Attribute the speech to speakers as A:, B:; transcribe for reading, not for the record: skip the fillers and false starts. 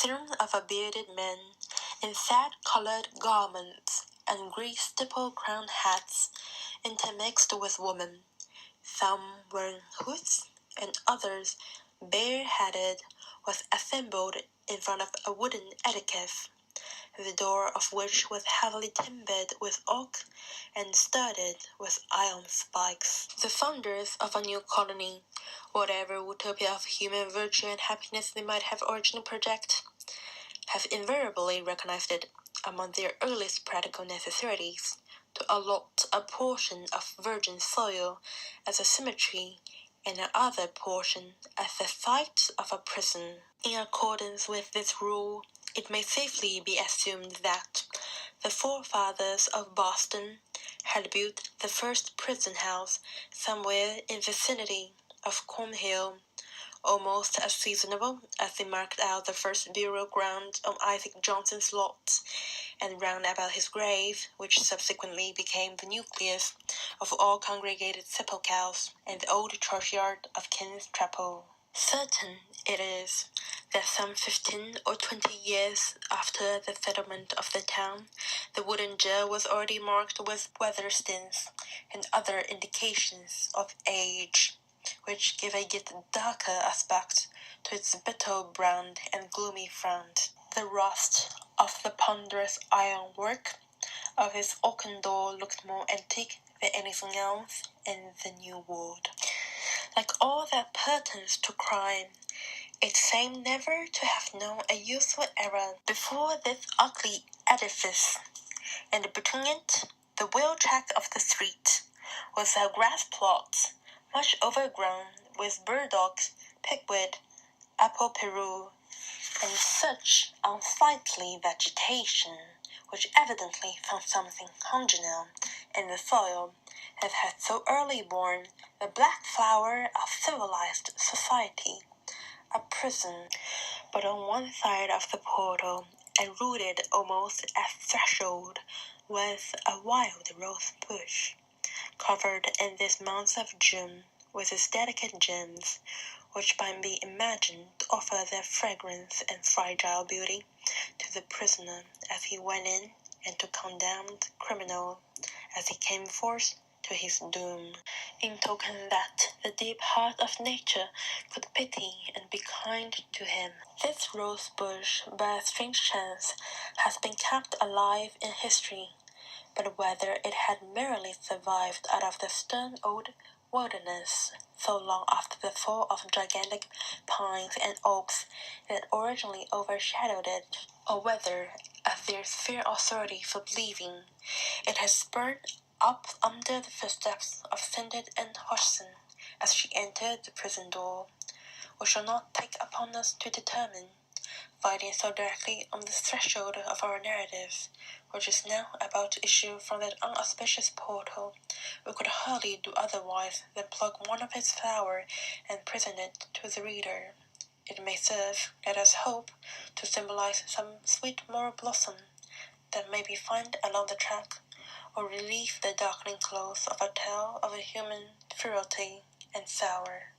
A: throng of a bearded men in sad-colored garments and grey stipple-crowned hats intermixed with women, some wearing hoods and others bare-headed, was assembled in front of a wooden edifice, the door of which was heavily timbered with oak and studded with iron spikes. The founders of a new colony, whatever utopia of human virtue and happiness they might have originally projected, have invariably recognized it among their earliest practical necessities to allot a portion of virgin soil as a cemetery and another portion as the site of a prison. In accordance with this rule, it may safely be assumed that the forefathers of Boston had built the first prison house somewhere in the vicinity of Cornhill, almost as seasonable as they marked out the first burial ground on Isaac Johnson's lot, and round about his grave, which subsequently became the nucleus of all congregated sepulchres and the old churchyard of King's Chapel. Certain it is that some 15 or 20 years after the settlement of the town, the wooden jail was already marked with weather stains and other indications of age, which give a yet darker aspect to its bitter-brown and gloomy front. The rust of the ponderous ironwork of its oaken door looked more antique than anything else in the New World. Like all that pertains to crime, it seemed never to have known a useful era before this ugly edifice, and between it, the wheel track of the street, was a grass plot, much overgrown with burdock, pigweed, apple peru, and such unsightly vegetation, which evidently found something congenial in the soil, and had so early borne the black flower of civilized society, a prison. But on one side of the portal, and rooted almost at threshold, was a wild rose bush, covered in this month of June with its delicate gems, which might be imagined to offer their fragrance and fragile beauty to the prisoner as he went in, and to condemned criminal as he came forth to his doom, in token that the deep heart of nature could pity and be kind to him. This rose bush, by a strange chance, has been kept alive in history, but whether it had merely survived out of the stern old wilderness so long after the fall of gigantic pines and oaks that originally overshadowed it, or whether, as there is fair authority for believing, it has spurned up under the footsteps of Sinded and Hodgson as she entered the prison door, we shall not take upon us to determine, finding so directly on the threshold of our narrative, which is now about to issue from that unauspicious portal, we could hardly do otherwise than pluck one of its flower and present it to the reader. It may serve, let us hope, to symbolize some sweet moral blossom that may be found along the track, or relieve the darkening close of a tale of a human frailty and sour.